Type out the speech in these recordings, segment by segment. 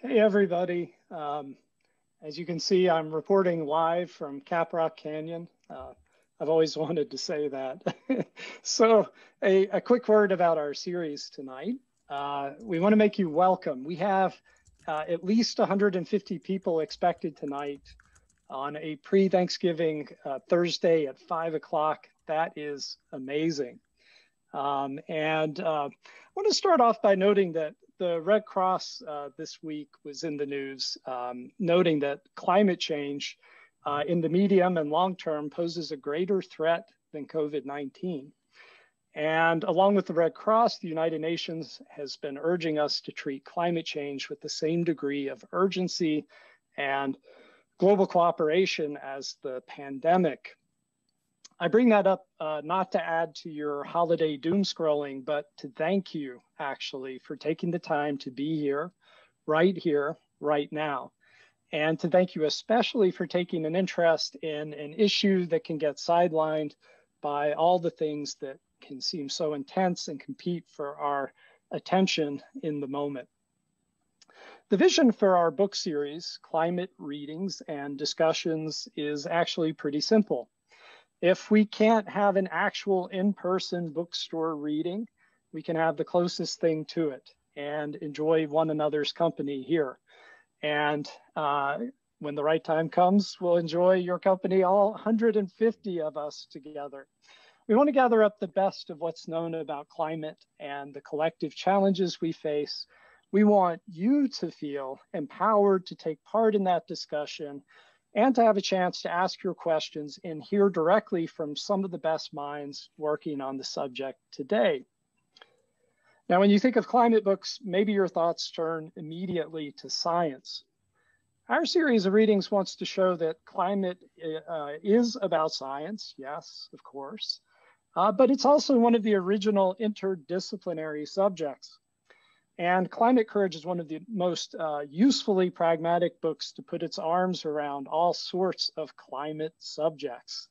Hey, everybody. As you can see, I'm reporting live from Caprock Canyon. I've always wanted to say that. So a quick word about our series tonight. We want to make you welcome. We have at least 150 people expected tonight on a pre-Thanksgiving Thursday at 5 o'clock. That is amazing. I want to start off by noting that the Red Cross this week was in the news, noting that climate change in the medium and long term poses a greater threat than COVID-19. And along with the Red Cross, the United Nations has been urging us to treat climate change with the same degree of urgency and global cooperation as the pandemic. I bring that up not to add to your holiday doom scrolling, but to thank you actually for taking the time to be here, right now. And to thank you especially for taking an interest in an issue that can get sidelined by all the things that can seem so intense and compete for our attention in the moment. The vision for our book series, Climate Readings and Discussions, is actually pretty simple. If we can't have an actual in-person bookstore reading, we can have the closest thing to it and enjoy one another's company here. And when the right time comes, we'll enjoy your company, all 150 of us together. We want to gather up the best of what's known about climate and the collective challenges we face. We want you to feel empowered to take part in that discussion and to have a chance to ask your questions and hear directly from some of the best minds working on the subject today. Now, when you think of climate books, maybe your thoughts turn immediately to science. Our series of readings wants to show that climate is about science, yes, of course, but it's also one of the original interdisciplinary subjects. And Climate Courage is one of the most usefully pragmatic books to put its arms around all sorts of climate subjects.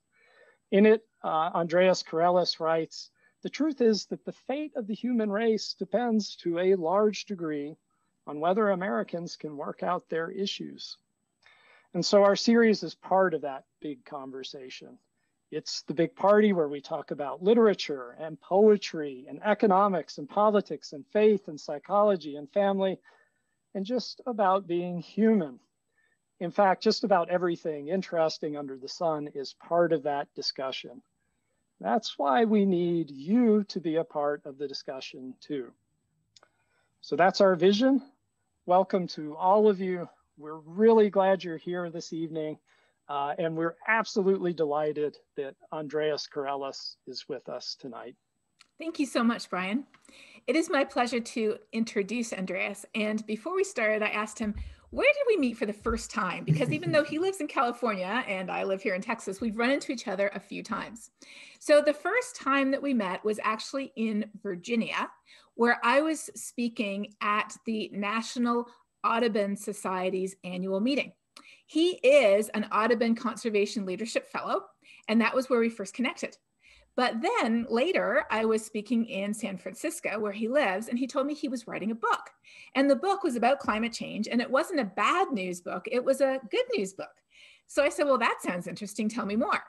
In it, Andreas Karelis writes, "The truth is that the fate of the human race depends to a large degree on whether Americans can work out their issues." And so our series is part of that big conversation. It's the big party where we talk about literature and poetry and economics and politics and faith and psychology and family and just about being human. In fact, just about everything interesting under the sun is part of that discussion. That's why we need you to be a part of the discussion too. So that's our vision. Welcome to all of you. We're really glad you're here this evening. And we're absolutely delighted that Andreas Karelis is with us tonight. Thank you so much, Brian. It is my pleasure to introduce Andreas. And before we started, I asked him, where did we meet for the first time? Because even though he lives in California and I live here in Texas, we've run into each other a few times. So the first time that we met was actually in Virginia, where I was speaking at the National Audubon Society's annual meeting. He is an Audubon Conservation Leadership Fellow, and that was where we first connected. But then later, I was speaking in San Francisco, where he lives, and he told me he was writing a book. And the book was about climate change, and it wasn't a bad news book, it was a good news book. So I said, well, that sounds interesting, tell me more.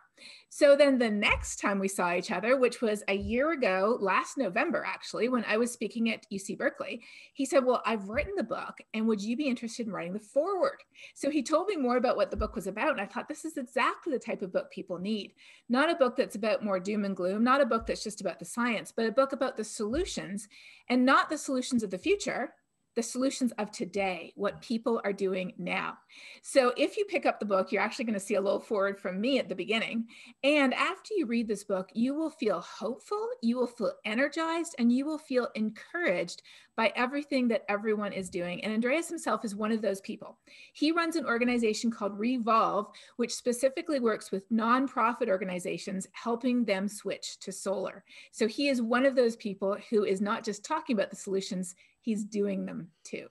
So then the next time we saw each other, which was a year ago, last November, actually, when I was speaking at UC Berkeley, he said, well, I've written the book and would you be interested in writing the foreword? So he told me more about what the book was about. And I thought this is exactly the type of book people need. Not a book that's about more doom and gloom, not a book that's just about the science, but a book about the solutions and not the solutions of the future, the solutions of today, what people are doing now. So if you pick up the book, you're actually going to see a little forward from me at the beginning. And after you read this book, you will feel hopeful, you will feel energized, and you will feel encouraged by everything that everyone is doing. And Andreas himself is one of those people. He runs an organization called Revolve, which specifically works with nonprofit organizations, helping them switch to solar. So he is one of those people who is not just talking about the solutions, he's doing them too.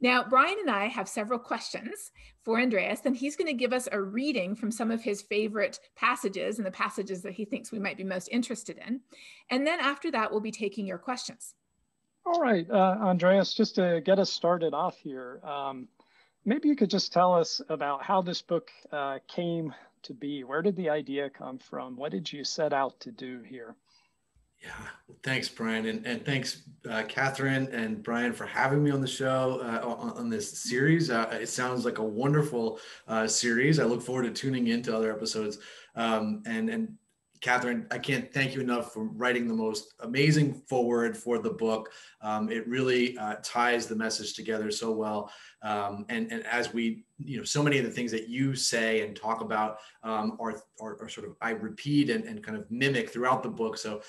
Now, Brian and I have several questions for Andreas, and he's going to give us a reading from some of his favorite passages and the passages that he thinks we might be most interested in. And then after that, we'll be taking your questions. All right, Andreas, just to get us started off here, maybe you could just tell us about how this book came to be. Where did the idea come from? What did you set out to do here? Yeah, thanks, Brian, and thanks, Catherine and Brian, for having me on the show on this series. It sounds like a wonderful series. I look forward to tuning into other episodes. And Catherine, I can't thank you enough for writing the most amazing foreword for the book. It really ties the message together so well. And as we, so many of the things that you say and talk about are sort of, I repeat and kind of mimic throughout the book. So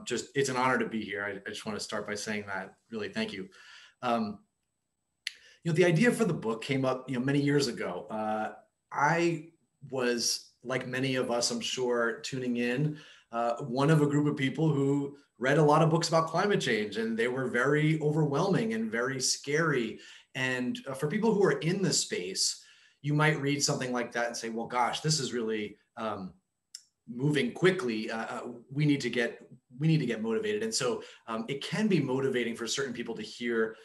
just, it's an honor to be here. I just want to start by saying that. Really, thank you. The idea for the book came up, many years ago. I was, like many of us, I'm sure, tuning in, one of a group of people who read a lot of books about climate change, and they were very overwhelming and very scary. And for people who are in the space, you might read something like that and say, well, gosh, this is really moving quickly. We need to get motivated. And so it can be motivating for certain people to hear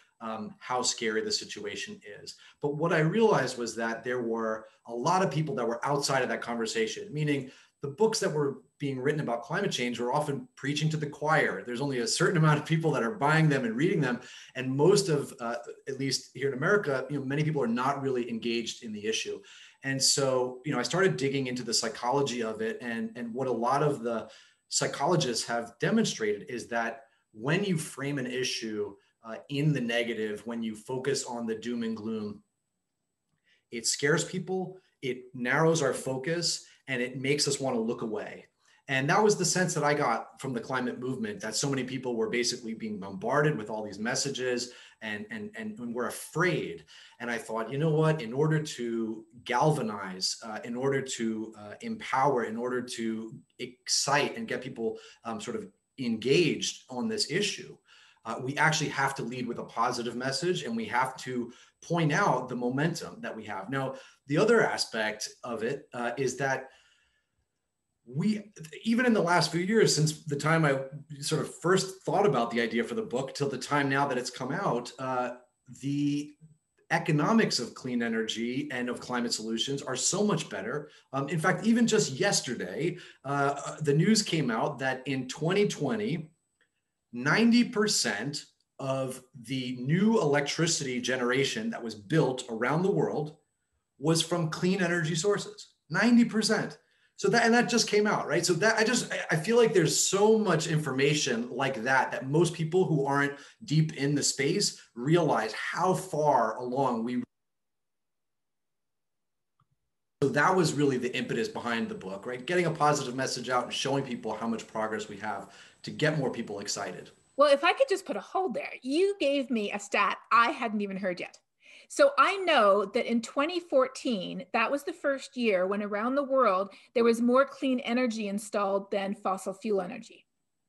how scary the situation is. But what I realized was that there were a lot of people that were outside of that conversation, meaning the books that were being written about climate change were often preaching to the choir. There's only a certain amount of people that are buying them and reading them. And most of, at least here in America, many people are not really engaged in the issue. And so, I started digging into the psychology of it. And what a lot of the psychologists have demonstrated is that when you frame an issue in the negative, when you focus on the doom and gloom, it scares people, it narrows our focus, and it makes us want to look away. And that was the sense that I got from the climate movement, that so many people were basically being bombarded with all these messages and were afraid. And I thought, you know what, in order to galvanize, in order to empower, in order to excite and get people sort of engaged on this issue, we actually have to lead with a positive message, and we have to point out the momentum that we have. Now, the other aspect of it is that we, even in the last few years, since the time I sort of first thought about the idea for the book till the time now that it's come out, the economics of clean energy and of climate solutions are so much better. In fact, even just yesterday, the news came out that in 2020, 90% of the new electricity generation that was built around the world was from clean energy sources, 90%. So that just came out, right? So that I feel like there's so much information like that most people who aren't deep in the space realize how far along we. So that was really the impetus behind the book, right? Getting a positive message out and showing people how much progress we have to get more people excited. Well, if I could just put a hold there, you gave me a stat I hadn't even heard yet. So I know that in 2014, that was the first year when around the world, there was more clean energy installed than fossil fuel energy.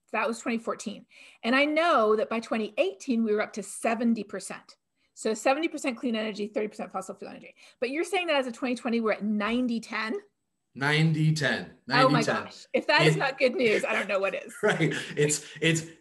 So that was 2014. And I know that by 2018, we were up to 70%. So 70% clean energy, 30% fossil fuel energy. But you're saying that as of 2020, we're at 90-10? 90-10. Oh my gosh. If that is not good news, I don't know what is. Right. It's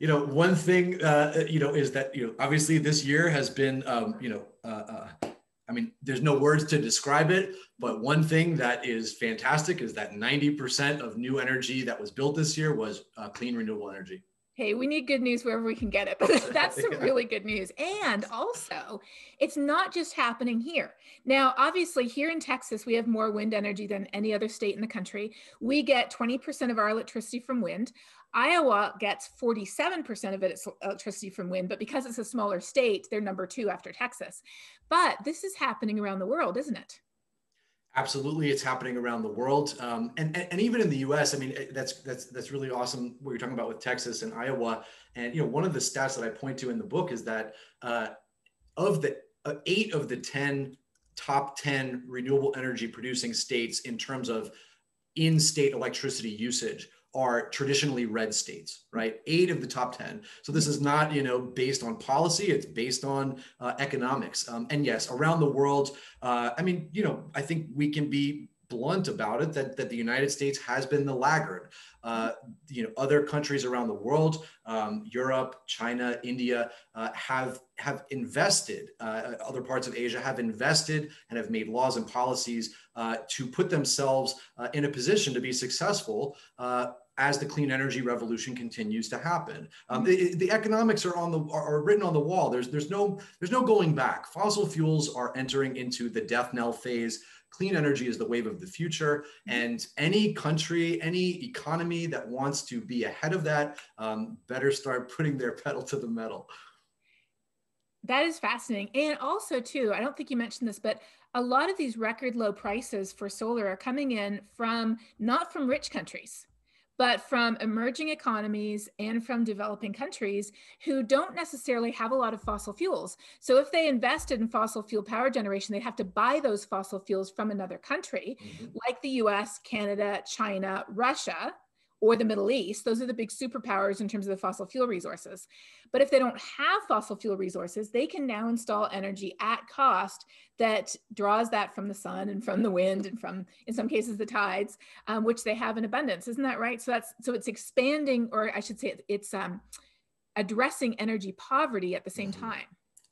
one thing, is that, obviously this year has been, I mean, there's no words to describe it, but one thing that is fantastic is that 90% of new energy that was built this year was clean, renewable energy. Hey, we need good news wherever we can get it, but that's some really good news. And also, it's not just happening here. Now, obviously, here in Texas, we have more wind energy than any other state in the country. We get 20% of our electricity from wind. Iowa gets 47% of its electricity from wind, but because it's a smaller state, they're number 2 after Texas. But this is happening around the world, isn't it? Absolutely, it's happening around the world, and even in the U.S. I mean, that's really awesome what you're talking about with Texas and Iowa. And one of the stats that I point to in the book is that of the 8 of the 10 top 10 renewable energy producing states in terms of in-state electricity usage are traditionally red states, right? 8 of the top 10. So this is not, based on policy, it's based on economics. And yes, around the world, I mean, I think we can be blunt about it that the United States has been the laggard. Other countries around the world, Europe, China, India, have invested. Other parts of Asia have invested and have made laws and policies to put themselves in a position to be successful as the clean energy revolution continues to happen. The economics are written on the wall. There's no going back. Fossil fuels are entering into the death knell phase. Clean energy is the wave of the future, and any country, any economy that wants to be ahead of that better start putting their pedal to the metal. That is fascinating. And also too, I don't think you mentioned this, but a lot of these record low prices for solar are coming in from, not from rich countries, but from emerging economies and from developing countries who don't necessarily have a lot of fossil fuels. So if they invested in fossil fuel power generation, they'd have to buy those fossil fuels from another country, like the US, Canada, China, Russia, or the Middle East. Those are the big superpowers in terms of the fossil fuel resources. But if they don't have fossil fuel resources, they can now install energy at cost that draws that from the sun and from the wind and from, in some cases, the tides, which they have in abundance. Isn't that right? So it's expanding, or I should say it's addressing energy poverty at the same time.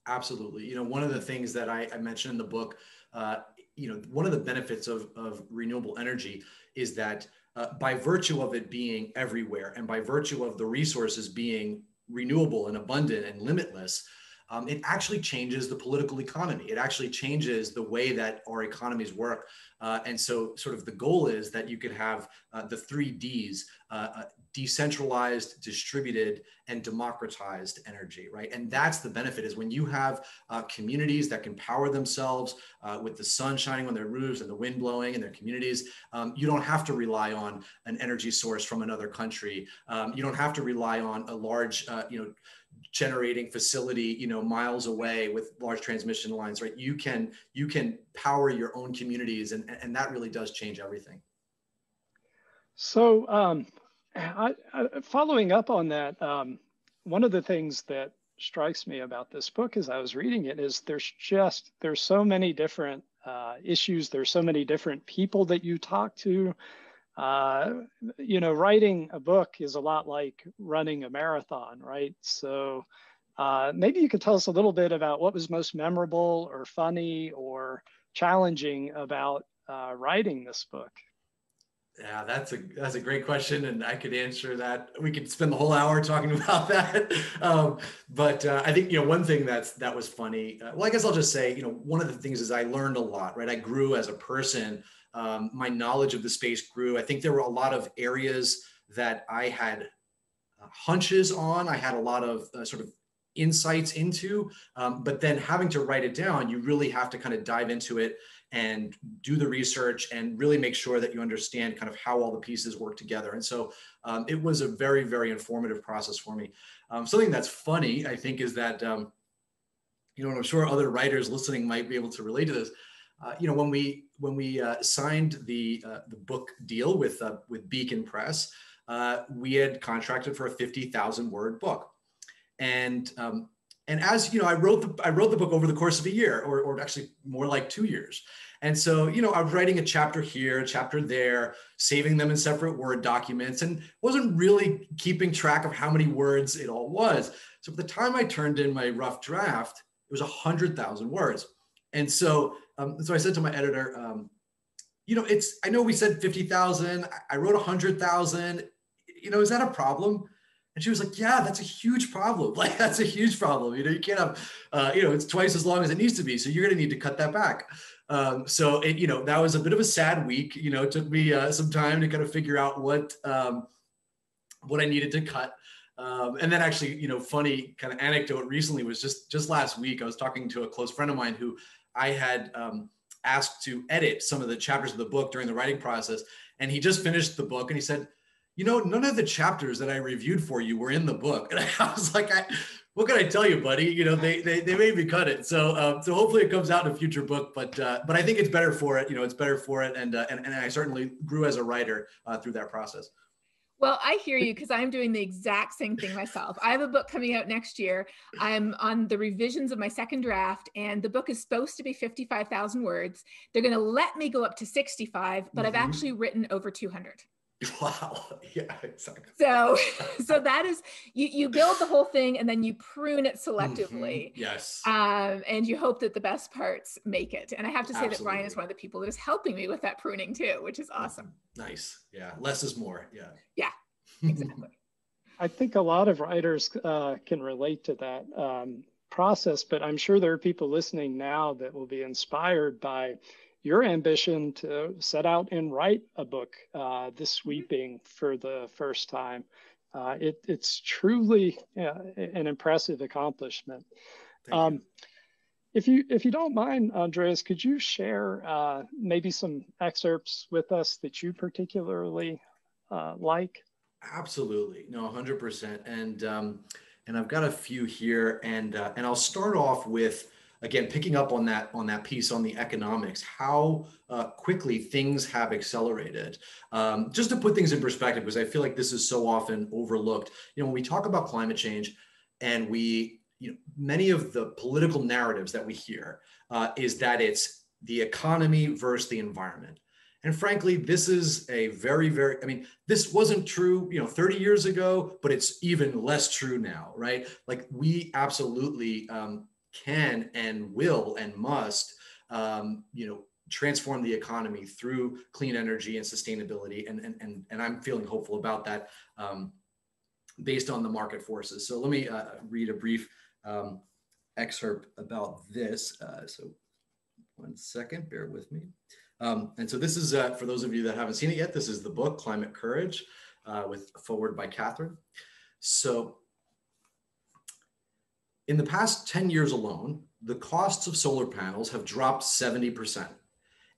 Absolutely. One of the things that I mentioned in the book, one of the benefits of renewable energy is that by virtue of it being everywhere and by virtue of the resources being renewable and abundant and limitless, it actually changes the political economy. It actually changes the way that our economies work. And so sort of the goal is that you could have the 3Ds, decentralized, distributed, and democratized energy, right? And that's the benefit, is when you have communities that can power themselves with the sun shining on their roofs and the wind blowing in their communities. You don't have to rely on an energy source from another country. You don't have to rely on a large, generating facility, miles away with large transmission lines, right? You can power your own communities, and that really does change everything. So following up on that, one of the things that strikes me about this book as I was reading it is there's so many different issues. There's so many different people that you talk to. Writing a book is a lot like running a marathon, right? So maybe you could tell us a little bit about what was most memorable or funny or challenging about writing this book. Yeah, that's a great question, and I could answer that. We could spend the whole hour talking about that. But I think one thing that was funny. Well, I guess I'll just say one of the things is I learned a lot. Right, I grew as a person. My knowledge of the space grew. I think there were a lot of areas that I had hunches on. I had a lot of sort of insights into, but then having to write it down, you really have to kind of dive into it and do the research and really make sure that you understand kind of how all the pieces work together. And so it was a very, very informative process for me. Something that's funny, I think, is that, and I'm sure other writers listening might be able to relate to this. When we signed the book deal with Beacon Press, we had contracted for a 50,000 word book. And as I wrote the book over the course of a year, or actually more like 2 years. And so, I was writing a chapter here, a chapter there, saving them in separate Word documents, and wasn't really keeping track of how many words it all was. So by the time I turned in my rough draft, it was 100,000 words. And so, I said to my editor, I know we said 50,000. I wrote 100,000. Is that a problem? And she was like, yeah, that's a huge problem. Like, that's a huge problem. You can't have, it's twice as long as it needs to be. So you're going to need to cut that back. So that was a bit of a sad week. It took me some time to kind of figure out what I needed to cut. And then actually, funny kind of anecdote recently was just last week, I was talking to a close friend of mine who I had asked to edit some of the chapters of the book during the writing process. And he just finished the book and he said, none of the chapters that I reviewed for you were in the book. And I was like, what can I tell you, buddy? They made me cut it. So hopefully it comes out in a future book, but I think it's better for it. It's better for it. And I certainly grew as a writer through that process. Well, I hear you because I'm doing the exact same thing myself. I have a book coming out next year. I'm on the revisions of my second draft, and the book is supposed to be 55,000 words. They're going to let me go up to 65, but I've actually written over 200. Wow. Yeah, exactly. So that is, you build the whole thing and then you prune it selectively. Yes. And you hope that the best parts make it. And I have to say that Brian is Absolutely. one of the people that is helping me with that pruning too, which is awesome. Nice. Yeah. Less is more. Yeah. Yeah, exactly. I think a lot of writers can relate to that process, but I'm sure there are people listening now that will be inspired by your ambition to set out and write a book this sweeping for the first time. It's truly an impressive accomplishment. Thank you. If you don't mind, Andreas, could you share maybe some excerpts with us that you particularly like? Absolutely. No, 100%. And I've got a few here, and I'll start off with, again, picking up on that piece on the economics, how quickly things have accelerated. Just to put things in perspective, because I feel like this is so often overlooked. When we talk about climate change, and many of the political narratives that we hear is that it's the economy versus the environment. And frankly, this is a this wasn't true, 30 years ago, but it's even less true now, right? Like, we absolutely can and will and must, transform the economy through clean energy and sustainability. And I'm feeling hopeful about that based on the market forces. So let me read a brief excerpt about this. So one second, bear with me. And so this is, for those of you that haven't seen it yet, this is the book, Climate Courage, with forward by Catherine. So in the past 10 years alone, the costs of solar panels have dropped 70%,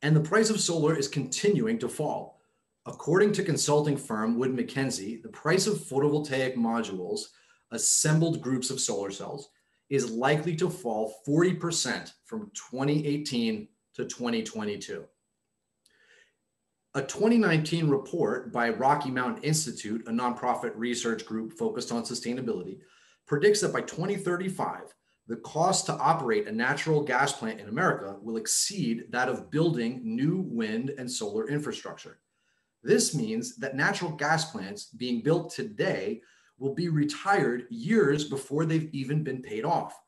and the price of solar is continuing to fall. According to consulting firm Wood Mackenzie, the price of photovoltaic modules, assembled groups of solar cells, is likely to fall 40% from 2018 to 2022. A 2019 report by Rocky Mountain Institute, a nonprofit research group focused on sustainability, predicts that by 2035, the cost to operate a natural gas plant in America will exceed that of building new wind and solar infrastructure. This means that natural gas plants being built today will be retired years before they've even been paid off.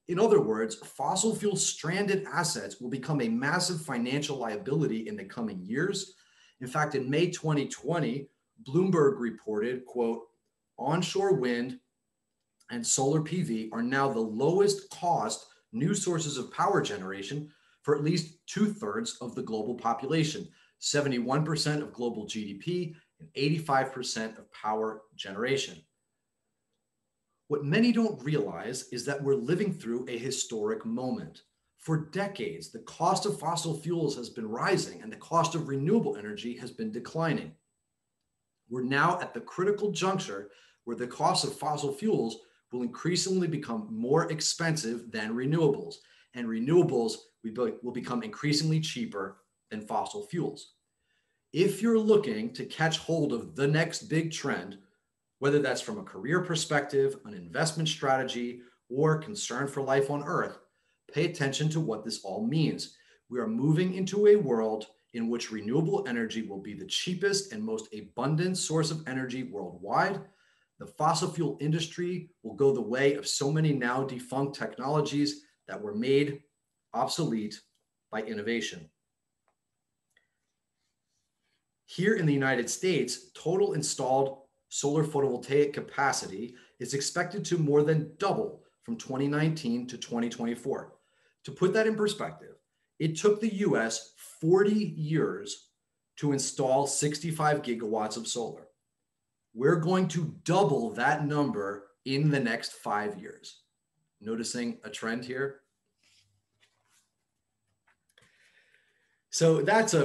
In other words, fossil fuel stranded assets will become a massive financial liability in the coming years. In fact, in May 2020, Bloomberg reported, quote, onshore wind and solar PV are now the lowest cost new sources of power generation for at least 2/3 of the global population, 71% of global GDP, and 85% of power generation. What many don't realize is that we're living through a historic moment. For decades, the cost of fossil fuels has been rising and the cost of renewable energy has been declining. We're now at the critical juncture where the cost of fossil fuels will increasingly become more expensive than renewables, and renewables will become increasingly cheaper than fossil fuels. If you're looking to catch hold of the next big trend, whether that's from a career perspective, an investment strategy, or concern for life on Earth, pay attention to what this all means. We are moving into a world in which renewable energy will be the cheapest and most abundant source of energy worldwide. The fossil fuel industry will go the way of so many now defunct technologies that were made obsolete by innovation. Here in the United States, total installed solar photovoltaic capacity is expected to more than double from 2019 to 2024. To put that in perspective, it took the US 40 years to install 65 gigawatts of solar. We're going to double that number in the next 5 years. Noticing a trend here? So that's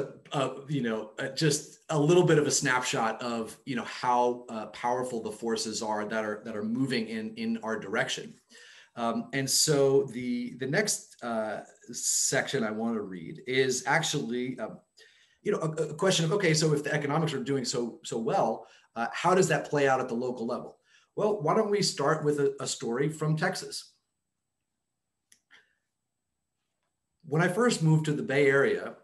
just a little bit of a snapshot of how powerful the forces are that are moving in our direction. And so the next section I want to read is actually a question of, okay, so if the economics are doing so well, how does that play out at the local level? Well, why don't we start with a story from Texas? When I first moved to the Bay Area,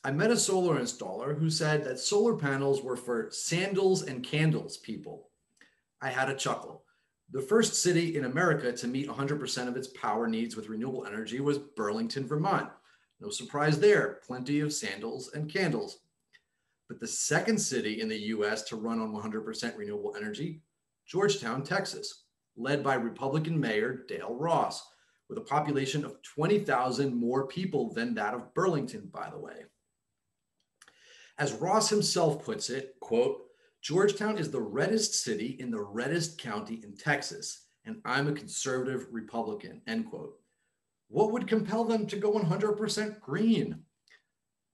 I met a solar installer who said that solar panels were for sandals and candles people. I had a chuckle. The first city in America to meet 100% of its power needs with renewable energy was Burlington, Vermont. No surprise there, plenty of sandals and candles. But the second city in the US to run on 100% renewable energy, Georgetown, Texas, led by Republican Mayor Dale Ross, with a population of 20,000 more people than that of Burlington, by the way. As Ross himself puts it, quote, Georgetown is the reddest city in the reddest county in Texas, and I'm a conservative Republican, end quote. What would compel them to go 100% green?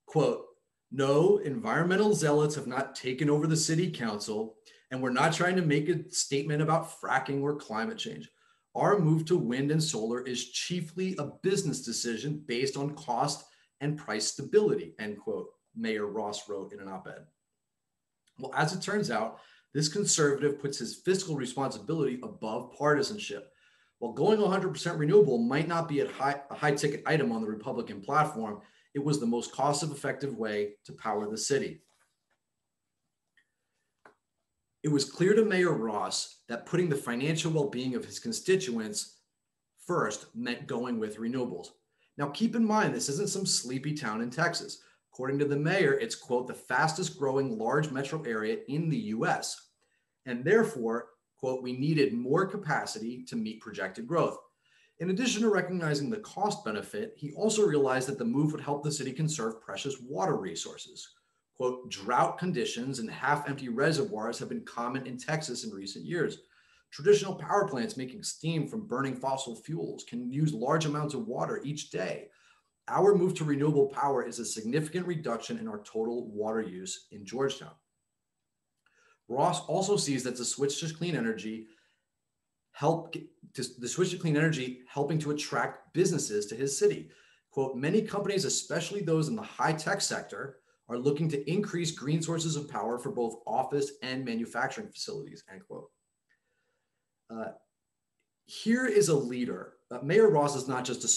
Quote, no, environmental zealots have not taken over the city council, and we're not trying to make a statement about fracking or climate change. Our move to wind and solar is chiefly a business decision based on cost and price stability, end quote, Mayor Ross wrote in an op-ed. Well, as it turns out, this conservative puts his fiscal responsibility above partisanship. While going 100% renewable might not be a high ticket item on the Republican platform, it was the most cost-effective way to power the city. It was clear to Mayor Ross that putting the financial well-being of his constituents first meant going with renewables. Now, keep in mind, this isn't some sleepy town in Texas. According to the mayor, it's, quote, the fastest growing large metro area in the US. And therefore, quote, we needed more capacity to meet projected growth. In addition to recognizing the cost benefit, he also realized that the move would help the city conserve precious water resources. Quote, drought conditions and half-empty reservoirs have been common in Texas in recent years. Traditional power plants making steam from burning fossil fuels can use large amounts of water each day. Our move to renewable power is a significant reduction in our total water use in Georgetown. Ross also sees that the switch to clean energy helping to attract businesses to his city. Quote, many companies, especially those in the high-tech sector, are looking to increase green sources of power for both office and manufacturing facilities, end quote. Here is a leader. Mayor Ross is not just a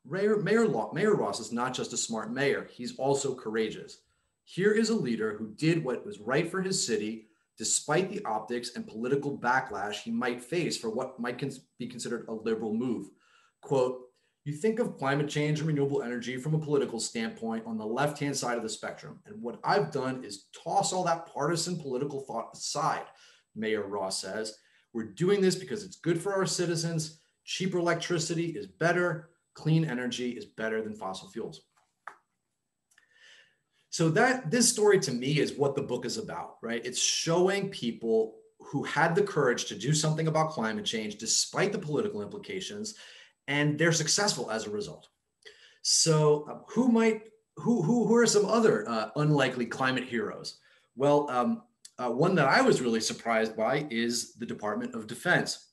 Mayor Ross is not just a smart mayor, he's also courageous. Here is a leader who did what was right for his city, despite the optics and political backlash he might face for what might be considered a liberal move. Quote, you think of climate change and renewable energy from a political standpoint on the left-hand side of the spectrum. And what I've done is toss all that partisan political thought aside, Mayor Ross says. We're doing this because it's good for our citizens. Cheaper electricity is better. Clean energy is better than fossil fuels. So this story to me is what the book is about, right? It's showing people who had the courage to do something about climate change despite the political implications, and they're successful as a result. So who are some other unlikely climate heroes? Well, one that I was really surprised by is the Department of Defense.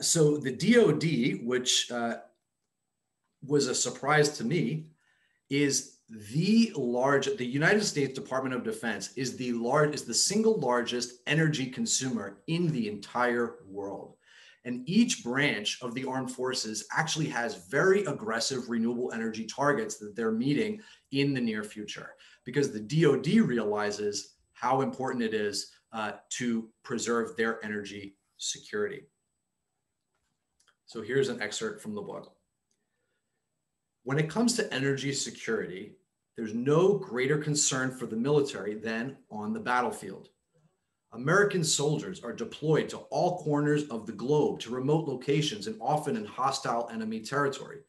So the DoD, which was a surprise to me, is the United States Department of Defense is the single largest energy consumer in the entire world. And each branch of the armed forces actually has very aggressive renewable energy targets that they're meeting in the near future, because the DoD realizes how important it is to preserve their energy security. So here's an excerpt from the book. When it comes to energy security, there's no greater concern for the military than on the battlefield. American soldiers are deployed to all corners of the globe, to remote locations, and often in hostile enemy territory.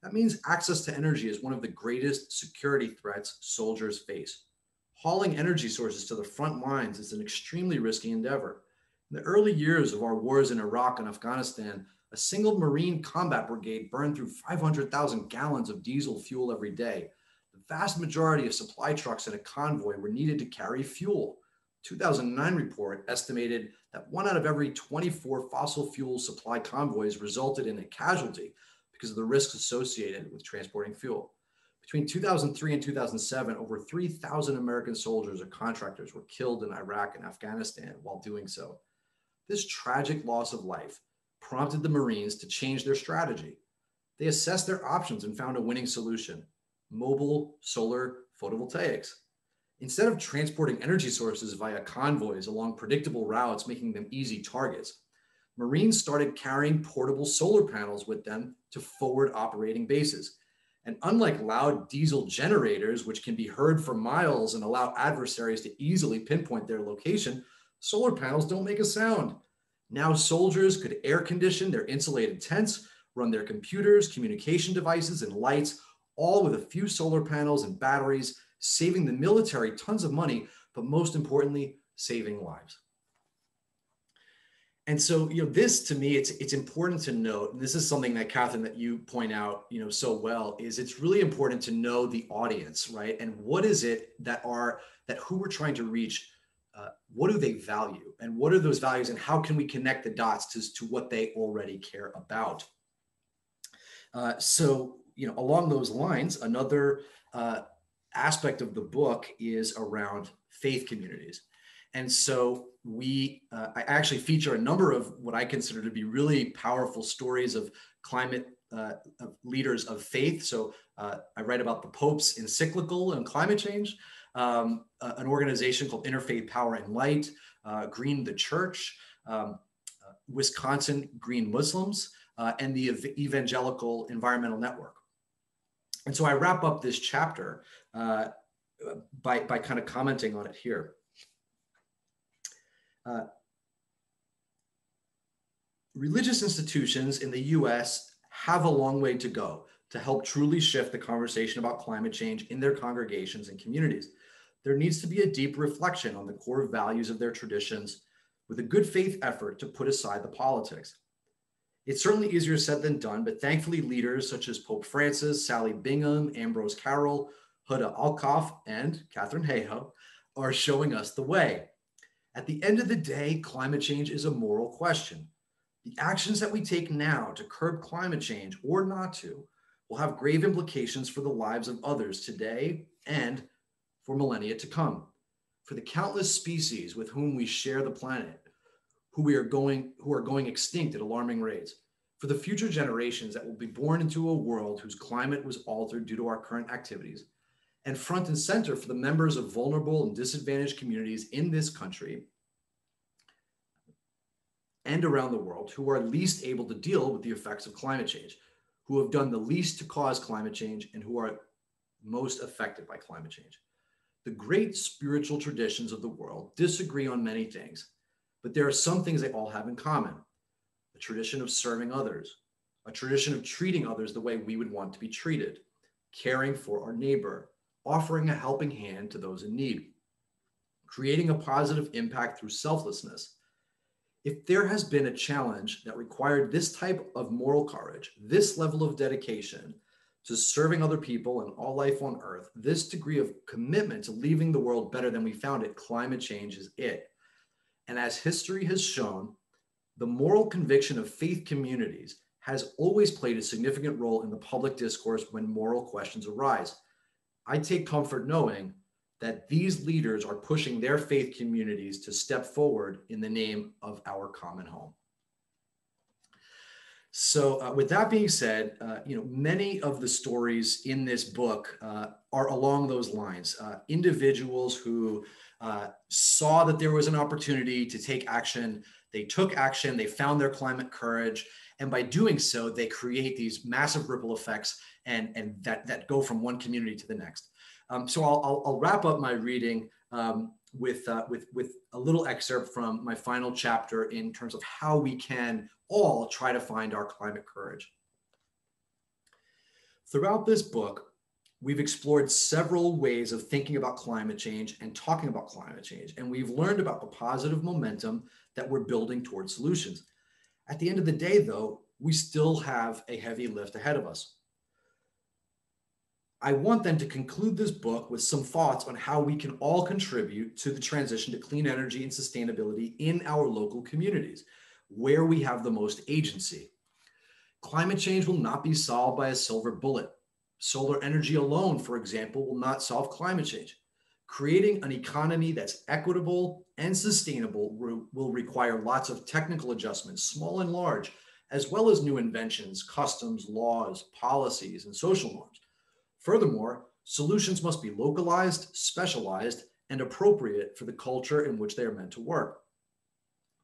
That means access to energy is one of the greatest security threats soldiers face. Hauling energy sources to the front lines is an extremely risky endeavor. In the early years of our wars in Iraq and Afghanistan, a single Marine combat brigade burned through 500,000 gallons of diesel fuel every day. The vast majority of supply trucks in a convoy were needed to carry fuel. A 2009 report estimated that 1 out of every 24 fossil fuel supply convoys resulted in a casualty because of the risks associated with transporting fuel. Between 2003 and 2007, over 3,000 American soldiers or contractors were killed in Iraq and Afghanistan while doing so. This tragic loss of life prompted the Marines to change their strategy. They assessed their options and found a winning solution: mobile solar photovoltaics. Instead of transporting energy sources via convoys along predictable routes, making them easy targets, Marines started carrying portable solar panels with them to forward operating bases. And unlike loud diesel generators, which can be heard for miles and allow adversaries to easily pinpoint their location, solar panels don't make a sound. Now soldiers could air condition their insulated tents, run their computers, communication devices, and lights, all with a few solar panels and batteries, saving the military tons of money, but most importantly, saving lives. And so, this to me, it's important to note, and this is something that Catherine, that you point out, so well, is it's really important to know the audience, right? And what is it that who we're trying to reach, what do they value? And what are those values, and how can we connect the dots to what they already care about? So, along those lines, another aspect of the book is around faith communities. And so I actually feature a number of what I consider to be really powerful stories of climate of leaders of faith. So I write about the Pope's encyclical on climate change, an organization called Interfaith Power and Light, Green the Church, Wisconsin Green Muslims, and the Evangelical Environmental Network. And so I wrap up this chapter by kind of commenting on it here. Religious institutions in the US have a long way to go to help truly shift the conversation about climate change in their congregations and communities. There needs to be a deep reflection on the core values of their traditions with a good faith effort to put aside the politics. It's certainly easier said than done, but thankfully leaders such as Pope Francis, Sally Bingham, Ambrose Carroll, Huda Alkoff, and Catherine Hayhoe are showing us the way. At the end of the day, climate change is a moral question. The actions that we take now to curb climate change or not to will have grave implications for the lives of others today and for millennia to come. For the countless species with whom we share the planet, who are going extinct at alarming rates, for the future generations that will be born into a world whose climate was altered due to our current activities, and front and center for the members of vulnerable and disadvantaged communities in this country and around the world who are least able to deal with the effects of climate change, who have done the least to cause climate change, and who are most affected by climate change. The great spiritual traditions of the world disagree on many things, but there are some things they all have in common. A tradition of serving others, a tradition of treating others the way we would want to be treated, caring for our neighbor, offering a helping hand to those in need, creating a positive impact through selflessness. If there has been a challenge that required this type of moral courage, this level of dedication to serving other people and all life on Earth, this degree of commitment to leaving the world better than we found it, climate change is it. And as history has shown, the moral conviction of faith communities has always played a significant role in the public discourse when moral questions arise. I take comfort knowing that these leaders are pushing their faith communities to step forward in the name of our common home. So with that being said, many of the stories in this book are along those lines. Individuals who saw that there was an opportunity to take action, they took action, they found their climate courage, and by doing so, they create these massive ripple effects and that go from one community to the next. So I'll wrap up my reading with a little excerpt from my final chapter in terms of how we can all try to find our climate courage. Throughout this book, we've explored several ways of thinking about climate change and talking about climate change, and we've learned about the positive momentum that we're building towards solutions. At the end of the day, though, we still have a heavy lift ahead of us. I want then to conclude this book with some thoughts on how we can all contribute to the transition to clean energy and sustainability in our local communities, where we have the most agency. Climate change will not be solved by a silver bullet. Solar energy alone, for example, will not solve climate change. Creating an economy that's equitable and sustainable will require lots of technical adjustments, small and large, as well as new inventions, customs, laws, policies, and social norms. Furthermore, solutions must be localized, specialized, and appropriate for the culture in which they are meant to work.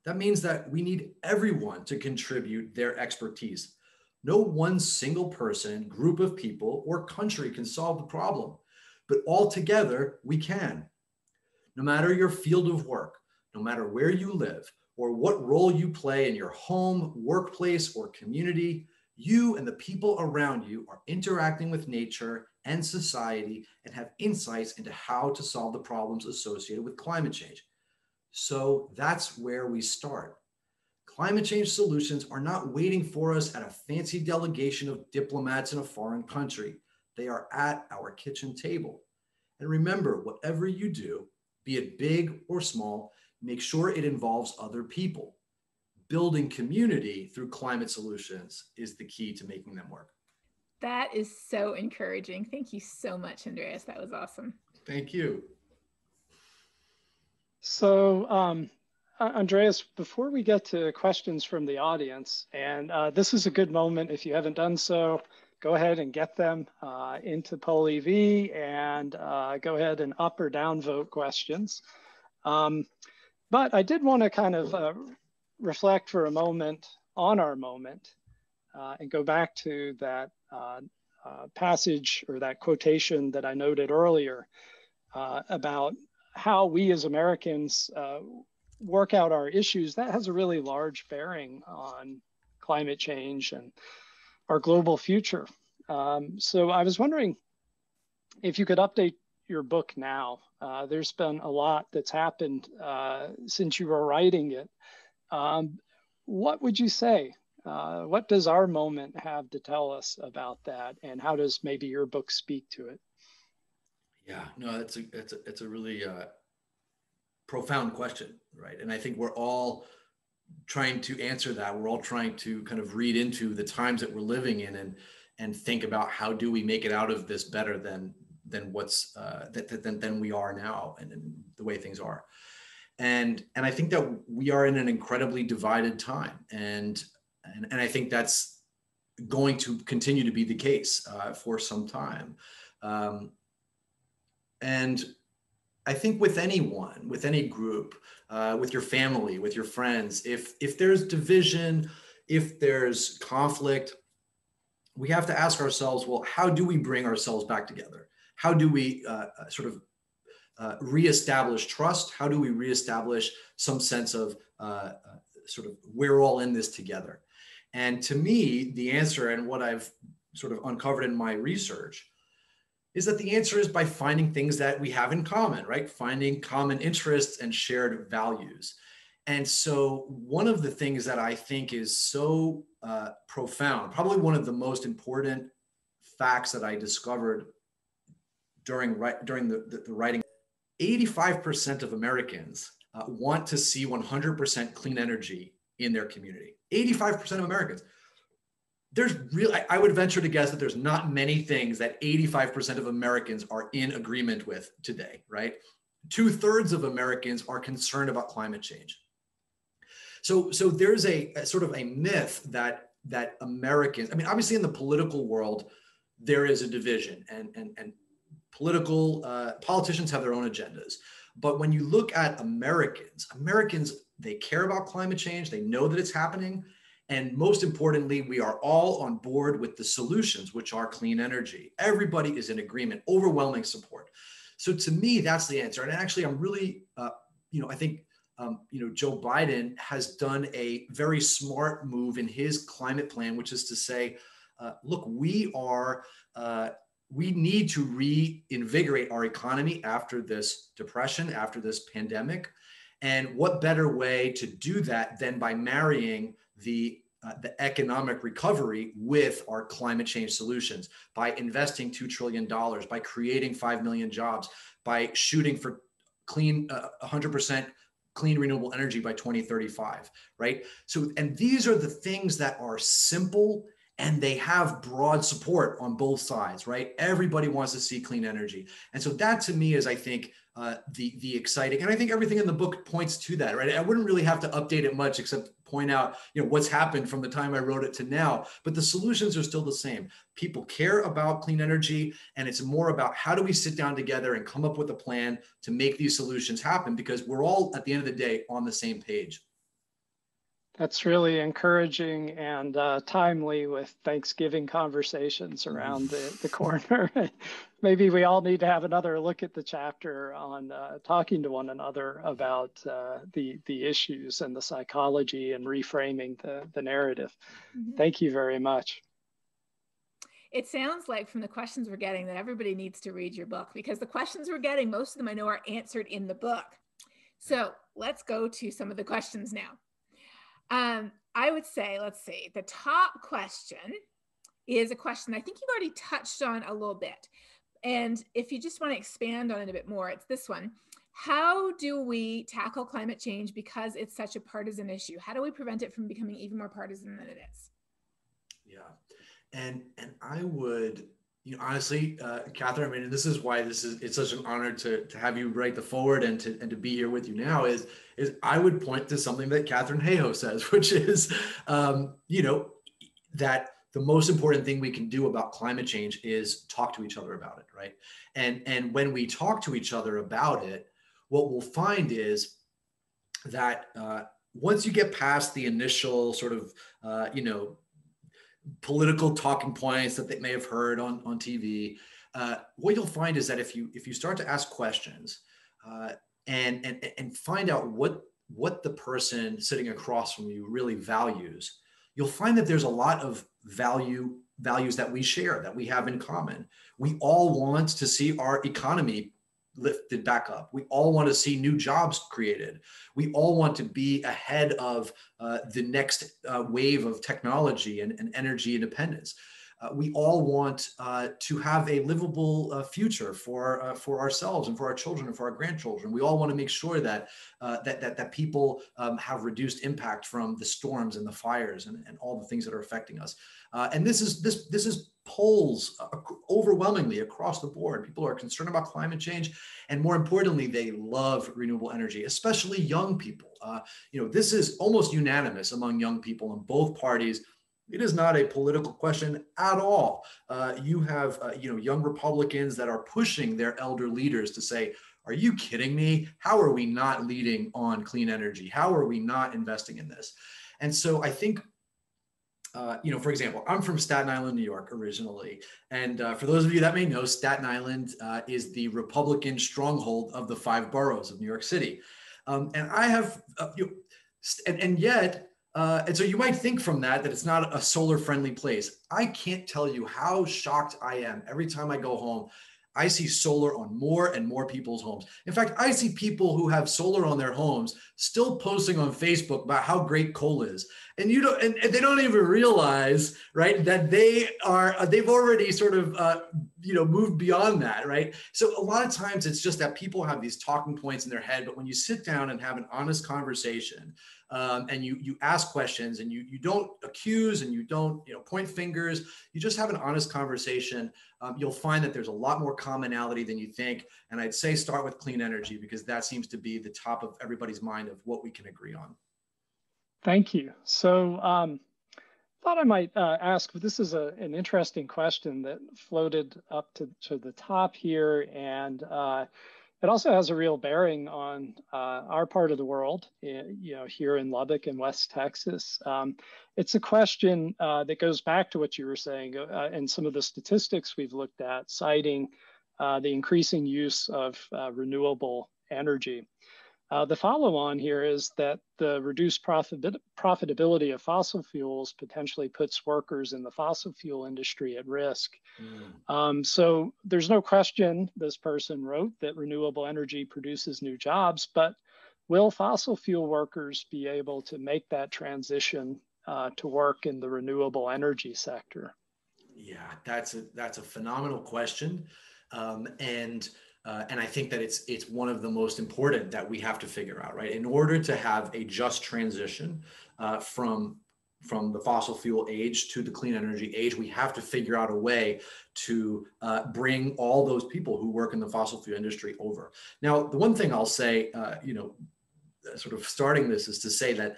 That means that we need everyone to contribute their expertise. No one single person, group of people, or country can solve the problem, but all together we can. No matter your field of work, no matter where you live, or what role you play in your home, workplace, or community, you and the people around you are interacting with nature and society and have insights into how to solve the problems associated with climate change. So that's where we start. Climate change solutions are not waiting for us at a fancy delegation of diplomats in a foreign country. They are at our kitchen table. And remember, whatever you do, be it big or small, make sure it involves other people. Building community through climate solutions is the key to making them work. That is so encouraging. Thank you so much, Andreas. That was awesome. Thank you. So, Andreas, before we get to questions from the audience, and this is a good moment, if you haven't done so, go ahead and get them into Poll EV and go ahead and up or down vote questions. But I did want to kind of reflect for a moment on our moment and go back to that passage or that quotation that I noted earlier about how we as Americans work out our issues. That has a really large bearing on climate change and our global future. So I was wondering if you could update your book now. There's been a lot that's happened since you were writing it. What would you say? What does our moment have to tell us about that? And how does maybe your book speak to it? Yeah, no, it's a really profound question, right? And I think we're all trying to answer that. We're all trying to kind of read into the times that we're living in and think about how do we make it out of this better than what's than we are now and the way things are. And I think that we are in an incredibly divided time, and I think that's going to continue to be the case for some time. And I think with anyone, with any group, with your family, with your friends, if there's division, if there's conflict, we have to ask ourselves, well, how do we bring ourselves back together? How do we reestablish trust? How do we reestablish some sense of sort of we're all in this together? And to me, the answer, and what I've sort of uncovered in my research, is that the answer is by finding things that we have in common, right? Finding common interests and shared values. And so one of the things that I think is so profound, probably one of the most important facts that I discovered during the writing, 85% of Americans want to see 100% clean energy in their community. 85% of Americans. I would venture to guess that there's not many things that 85% of Americans are in agreement with today, right? 2/3 of Americans are concerned about climate change. So there's a sort of a myth that Americans, I mean, obviously in the political world, there is a division and politicians have their own agendas. But when you look at Americans, they care about climate change. They know that it's happening. And most importantly, we are all on board with the solutions, which are clean energy. Everybody is in agreement, overwhelming support. So to me, that's the answer. And actually, I'm really, I think, Joe Biden has done a very smart move in his climate plan, which is to say, look, we need to reinvigorate our economy after this depression, after this pandemic. And what better way to do that than by marrying the economic recovery with our climate change solutions, by investing $2 trillion, by creating 5 million jobs, by shooting for 100% clean renewable energy by 2035, right? So, and these are the things that are simple and they have broad support on both sides, right? Everybody wants to see clean energy. And so that to me is, I think, the exciting, and I think everything in the book points to that, right? I wouldn't really have to update it much except point out, what's happened from the time I wrote it to now, but the solutions are still the same. People care about clean energy, and it's more about how do we sit down together and come up with a plan to make these solutions happen, because we're all, at the end of the day, on the same page. That's really encouraging and timely with Thanksgiving conversations around the corner. Maybe we all need to have another look at the chapter on talking to one another about the issues and the psychology and reframing the narrative. Mm-hmm. Thank you very much. It sounds like from the questions we're getting that everybody needs to read your book, because the questions we're getting, most of them I know are answered in the book. So let's go to some of the questions now. I would say, let's see, the top question is a question I think you've already touched on a little bit. And if you just want to expand on it a bit more, it's this one. How do we tackle climate change because it's such a partisan issue? How do we prevent it from becoming even more partisan than it is? Yeah. And I would, honestly, Catherine, I mean, this is why it's such an honor to have you write the foreword and to be here with you now is I would point to something that Katharine Hayhoe says, which is, that the most important thing we can do about climate change is talk to each other about it, right? And when we talk to each other about it, what we'll find is that once you get past the initial sort of, political talking points that they may have heard on TV, what you'll find is that if you start to ask questions and find out what the person sitting across from you really values, you'll find that there's a lot of values that we share, that we have in common. We all want to see our economy lifted back up. We all want to see new jobs created. We all want to be ahead of the next wave of technology and energy independence. We all want to have a livable future for ourselves and for our children and for our grandchildren. We all want to make sure that that people have reduced impact from the storms and the fires and all the things that are affecting us. And this is polls overwhelmingly across the board. People are concerned about climate change, and more importantly, they love renewable energy, especially young people. This is almost unanimous among young people in both parties. It is not a political question at all. You have young Republicans that are pushing their elder leaders to say, are you kidding me? How are we not leading on clean energy? How are we not investing in this? And so I think, for example, I'm from Staten Island, New York originally. And for those of you that may know, Staten Island is the Republican stronghold of the 5 boroughs of New York City. And I have, and so you might think from that it's not a solar friendly place. I can't tell you how shocked I am every time I go home. I see solar on more and more people's homes. In fact, I see people who have solar on their homes still posting on Facebook about how great coal is. And and they don't even realize, right, that they've already sort of, moved beyond that, right? So a lot of times it's just that people have these talking points in their head, but when you sit down and have an honest conversation, and you ask questions and you don't accuse and you don't point fingers, you just have an honest conversation, you'll find that there's a lot more commonality than you think. And I'd say start with clean energy, because that seems to be the top of everybody's mind of what we can agree on. Thank you. So thought I might ask, this is an interesting question that floated up to the top here, and it also has a real bearing on our part of the world, here in Lubbock in West Texas. It's a question that goes back to what you were saying and some of the statistics we've looked at, citing the increasing use of renewable energy. The follow-on here is that the reduced profitability of fossil fuels potentially puts workers in the fossil fuel industry at risk. So there's no question, this person wrote, that renewable energy produces new jobs, but will fossil fuel workers be able to make that transition to work in the renewable energy sector? Yeah, that's a phenomenal question. And I think that it's one of the most important that we have to figure out, right? In order to have a just transition from the fossil fuel age to the clean energy age. We have to figure out a way to bring all those people who work in the fossil fuel industry over. Now, the one thing I'll say, sort of starting this, is to say that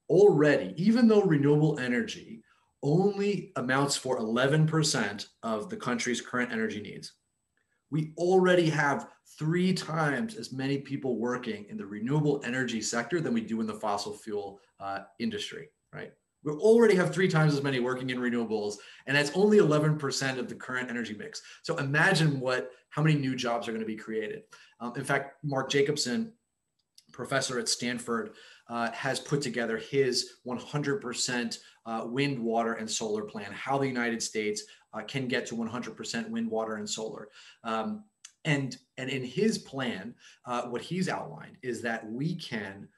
already, even though renewable energy only amounts for 11% of the country's current energy needs, we already have 3 times as many people working in the renewable energy sector than we do in the fossil fuel industry, right? We already have 3 times as many working in renewables, and that's only 11% of the current energy mix. So imagine how many new jobs are going to be created. In fact, Mark Jacobson, professor at Stanford, has put together his 100% wind, water, and solar plan, how the United States can get to 100% wind, water, and solar. And in his plan, what he's outlined is that we can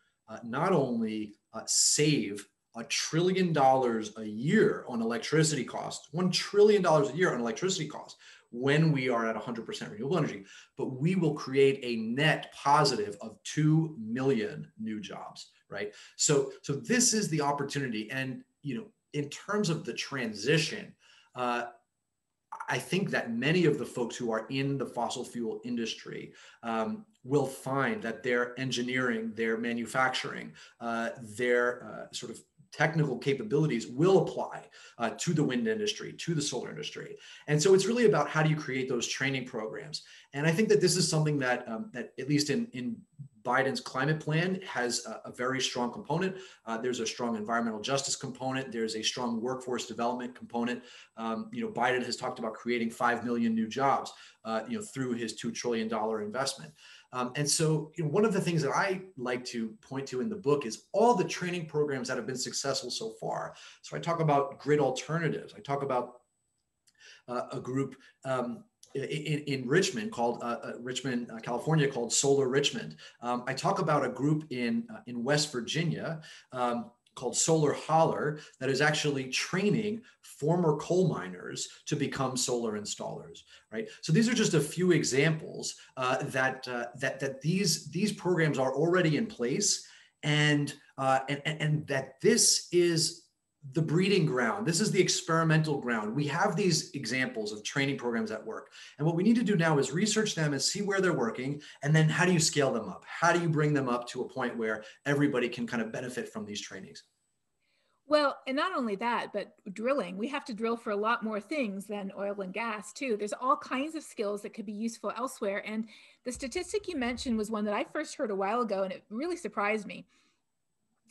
not only save $1 trillion a year on electricity costs, $1 trillion a year on electricity costs when we are at 100% renewable energy, but we will create a net positive of 2 million new jobs, right? So this is the opportunity. And, in terms of the transition, I think that many of the folks who are in the fossil fuel industry will find that their engineering, their manufacturing, their sort of technical capabilities will apply to the wind industry, to the solar industry. And so it's really about how do you create those training programs. And I think that this is something that, that at least in Biden's climate plan has a very strong component. There's a strong environmental justice component. There's a strong workforce development component. Biden has talked about creating 5 million new jobs, through his $2 trillion investment. And so one of the things that I like to point to in the book is all the training programs that have been successful so far. So I talk about grid alternatives. I talk about a group in Richmond called Richmond, California, called Solar Richmond. I talk about a group in West Virginia called Solar Holler that is actually training former coal miners to become solar installers, right? So these are just a few examples that these programs are already in place, and that this is the breeding ground. This is the experimental ground. We have these examples of training programs that work. And what we need to do now is research them and see where they're working. And then how do you scale them up? How do you bring them up to a point where everybody can kind of benefit from these trainings? Well, and not only that, but drilling. We have to drill for a lot more things than oil and gas too. There's all kinds of skills that could be useful elsewhere. And the statistic you mentioned was one that I first heard a while ago, and it really surprised me.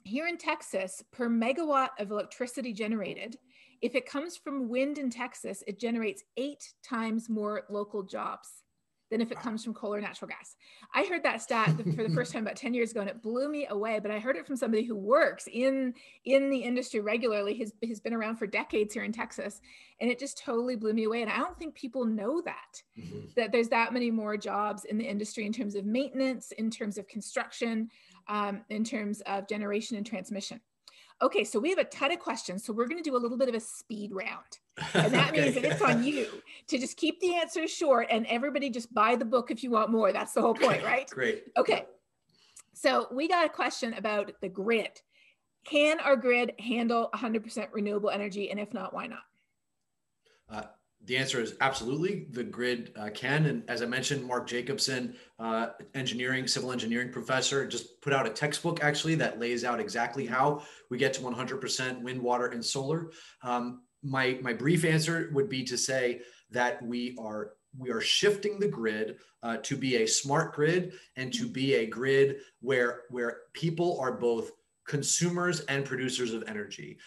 Here in Texas, per megawatt of electricity generated, if it comes from wind in Texas, it generates 8 times more local jobs than if it comes from coal or natural gas. I heard that stat for the first time about 10 years ago, and it blew me away, but I heard it from somebody who works in the industry regularly, has been around for decades here in Texas, and it just totally blew me away. And I don't think people know that there's that many more jobs in the industry in terms of maintenance, in terms of construction, in terms of generation and transmission. Okay, so we have a ton of questions. So we're going to do a little bit of a speed round. And that means that it's on you to just keep the answers short, and everybody just buy the book if you want more. That's the whole point, right? Great. Okay. So we got a question about the grid. Can our grid handle 100% renewable energy? And if not, why not? The answer is absolutely. The grid can. And as I mentioned, Mark Jacobson, civil engineering professor, just put out a textbook actually that lays out exactly how we get to 100% wind, water, and solar. My brief answer would be to say that we are shifting the grid to be a smart grid and to be a grid where people are both consumers and producers of energy,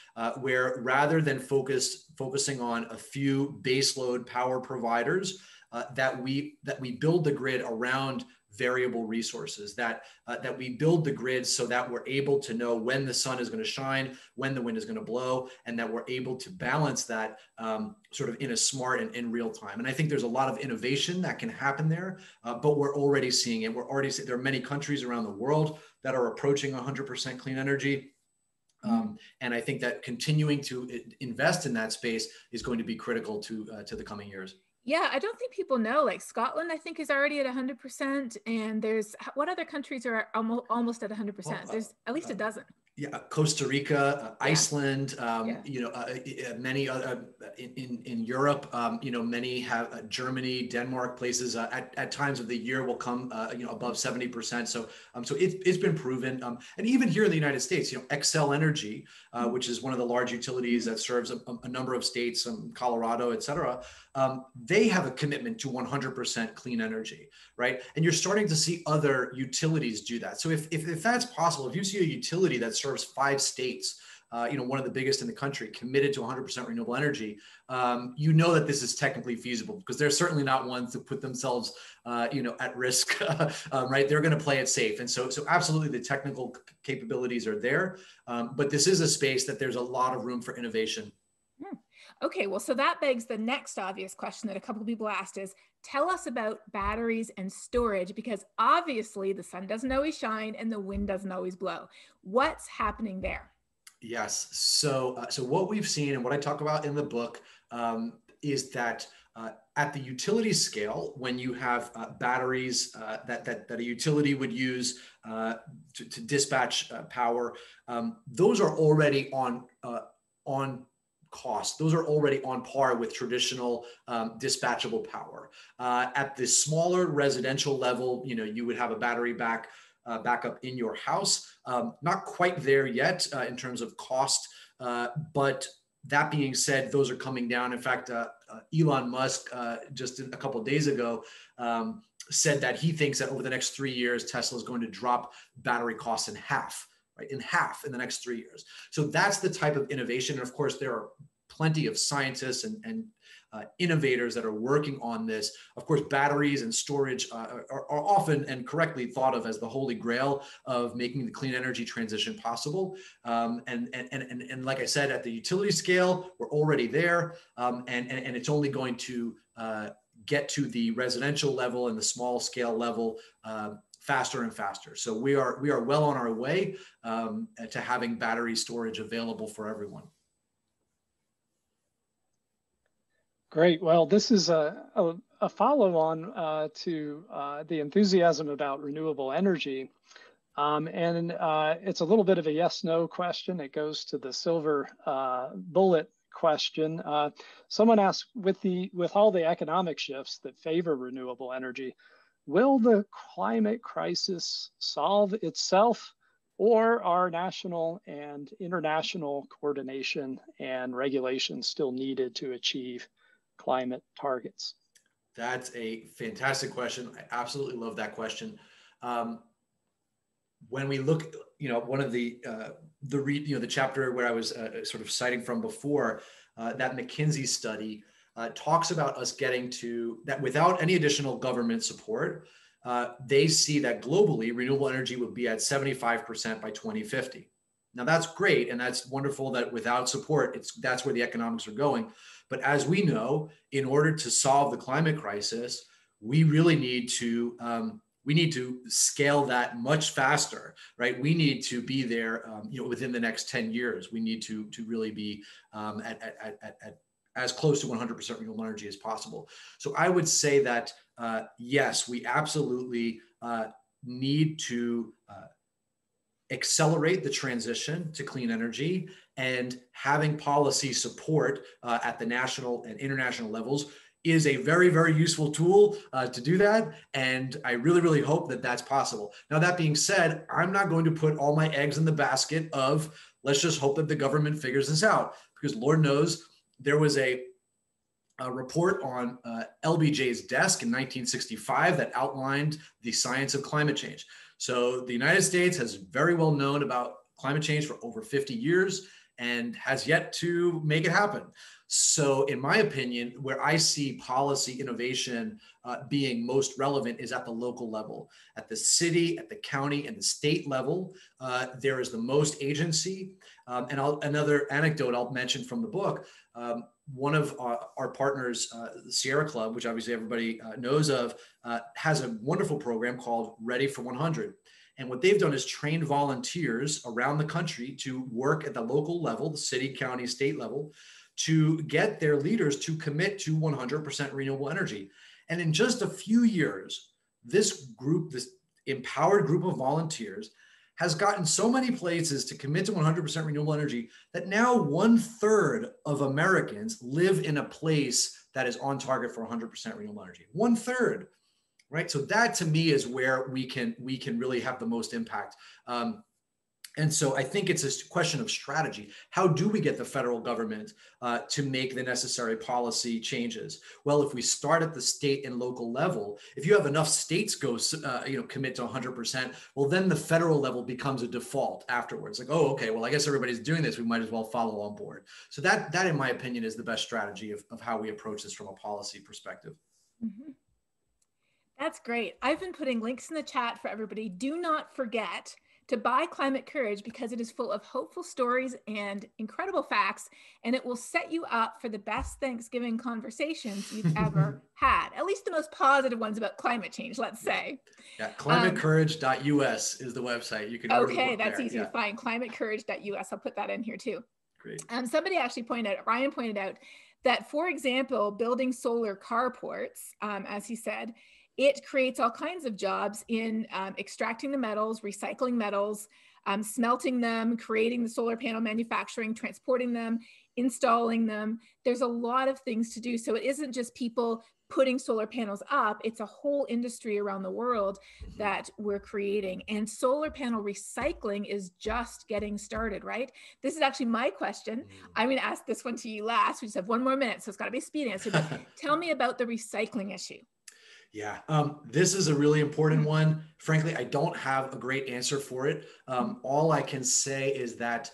where rather than focusing on a few baseload power providers, that we build the grid around variable resources, that we build the grid so that we're able to know when the sun is going to shine, when the wind is going to blow, and that we're able to balance that sort of in a smart and in real time. And I think there's a lot of innovation that can happen there, but we're already seeing it. There are many countries around the world that are approaching 100% clean energy. And I think that continuing to invest in that space is going to be critical to the coming years. Yeah, I don't think people know, like Scotland, I think is already at 100%. And what other countries are almost at 100%? There's at least a dozen. Yeah, Costa Rica, Iceland, Yeah. many other in Europe, many have Germany, Denmark, places at times of the year will come, above 70%. So it's been proven, and even here in the United States, Xcel Energy, which is one of the large utilities that serves a number of states, Colorado, et cetera. They have a commitment to 100% clean energy, right? And you're starting to see other utilities do that. So if that's possible, if you see a utility that serves 5 states, one of the biggest in the country, committed to 100% renewable energy, that this is technically feasible, because they're certainly not ones to put themselves, at risk, right? They're going to play it safe. And so absolutely the technical capabilities are there, but this is a space that there's a lot of room for innovation. Okay, well, so that begs the next obvious question that a couple of people asked is, tell us about batteries and storage, because obviously the sun doesn't always shine and the wind doesn't always blow. What's happening there? Yes. So what we've seen and what I talk about in the book is that at the utility scale, when you have batteries that a utility would use to dispatch power, those are already on cost. Those are already on par with traditional dispatchable power. At the smaller residential level, you would have a battery backup in your house. Not quite there yet in terms of cost, but that being said, those are coming down. In fact, Elon Musk just a couple of days ago said that he thinks that over the next 3 years, Tesla is going to drop battery costs in half. Right, in half in the next 3 years. So that's the type of innovation. And of course, there are plenty of scientists and innovators that are working on this. Of course, batteries and storage are often and correctly thought of as the holy grail of making the clean energy transition possible. And like I said, at the utility scale, we're already there, and it's only going to get to the residential level and the small scale level faster and faster. So we are well on our way to having battery storage available for everyone. Great. Well, this is a follow-on to the enthusiasm about renewable energy. And it's a little bit of a yes/no question. It goes to the silver bullet question. Someone asked, with all the economic shifts that favor renewable energy, will the climate crisis solve itself, or are national and international coordination and regulation still needed to achieve climate targets? That's a fantastic question. I absolutely love that question. When we look, one of the chapter where I was sort of citing from before, that McKinsey study talks about us getting to that without any additional government support. They see that globally, renewable energy would be at 75% by 2050. Now that's great, and that's wonderful that without support, that's where the economics are going. But as we know, in order to solve the climate crisis, we really need to scale that much faster, right? We need to be there, within the next 10 years. We need to really be at as close to 100% renewable energy as possible. So I would say that, yes, we absolutely need to accelerate the transition to clean energy, and having policy support at the national and international levels is a very, very useful tool to do that. And I really, really hope that that's possible. Now, that being said, I'm not going to put all my eggs in the basket of, let's just hope that the government figures this out, because Lord knows, there was a report on LBJ's desk in 1965 that outlined the science of climate change. So the United States has very well known about climate change for over 50 years and has yet to make it happen. So in my opinion, where I see policy innovation being most relevant is at the local level. At the city, at the county, and the state level, there is the most agency. And another anecdote I'll mention from the book, one of our partners, the Sierra Club, which obviously everybody knows of, has a wonderful program called Ready for 100. And what they've done is train volunteers around the country to work at the local level, the city, county, state level, to get their leaders to commit to 100% renewable energy. And in just a few years, this group, this empowered group of volunteers, has gotten so many places to commit to 100% renewable energy that now 1/3 of Americans live in a place that is on target for 100% renewable energy. 1/3, right? So that to me is where we can really have the most impact. And so I think it's a question of strategy. How do we get the federal government to make the necessary policy changes? Well, if we start at the state and local level, if you have enough states commit to 100%, well, then the federal level becomes a default afterwards. Like, oh, okay, well, I guess everybody's doing this. We might as well follow on board. So that in my opinion, is the best strategy of how we approach this from a policy perspective. Mm-hmm. That's great. I've been putting links in the chat for everybody. Do not forget to buy Climate Courage because it is full of hopeful stories and incredible facts, and it will set you up for the best Thanksgiving conversations you've ever had, at least the most positive ones about climate change, let's say. Yeah, climatecourage.us is the website. You can order the book that's there. easy to find, climatecourage.us. I'll put that in here too. Great. Somebody actually Ryan pointed out that, for example, building solar carports, as he said, it creates all kinds of jobs in extracting the metals, recycling metals, smelting them, creating the solar panel manufacturing, transporting them, installing them. There's a lot of things to do. So it isn't just people putting solar panels up, it's a whole industry around the world that we're creating. And solar panel recycling is just getting started, right? This is actually my question. I'm going to ask this one to you last. We just have 1 more minute, so it's got to be a speed answer. But tell me about the recycling issue. Yeah, this is a really important one. Frankly, I don't have a great answer for it. All I can say is that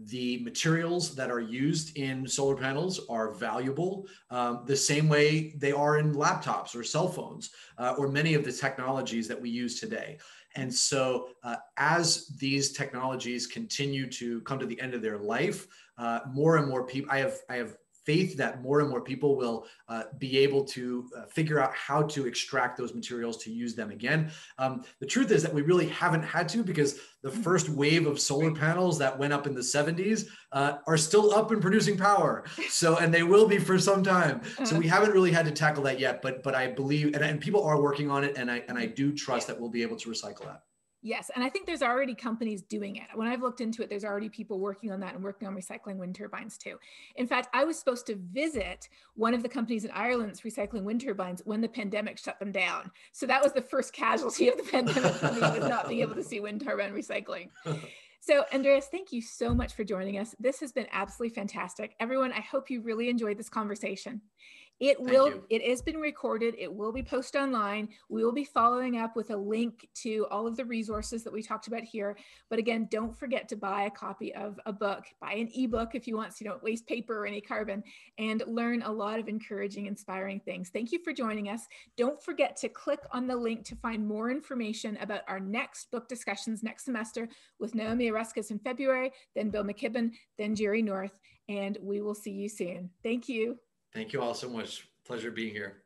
the materials that are used in solar panels are valuable the same way they are in laptops or cell phones or many of the technologies that we use today. And so as these technologies continue to come to the end of their life, more and more people, I have faith that more and more people will be able to figure out how to extract those materials to use them again. The truth is that we really haven't had to, because the first wave of solar panels that went up in the 70s are still up and producing power. So, and they will be for some time. So we haven't really had to tackle that yet, but I believe, and people are working on it, and I do trust that we'll be able to recycle that. Yes, and I think there's already companies doing it. When I've looked into it, there's already people working on that and working on recycling wind turbines too. In fact, I was supposed to visit one of the companies in Ireland that's recycling wind turbines when the pandemic shut them down. So that was the first casualty of the pandemic for me, was not being able to see wind turbine recycling. So Andreas, thank you so much for joining us. This has been absolutely fantastic. Everyone, I hope you really enjoyed this conversation. It has been recorded. It will be posted online. We will be following up with a link to all of the resources that we talked about here. But again, don't forget to buy a copy of a book, buy an ebook if you want, so you don't waste paper or any carbon, and learn a lot of encouraging, inspiring things. Thank you for joining us. Don't forget to click on the link to find more information about our next book discussions next semester with Naomi Oreskes in February, then Bill McKibben, then Jerry North, and we will see you soon. Thank you. Thank you all so much. Pleasure being here.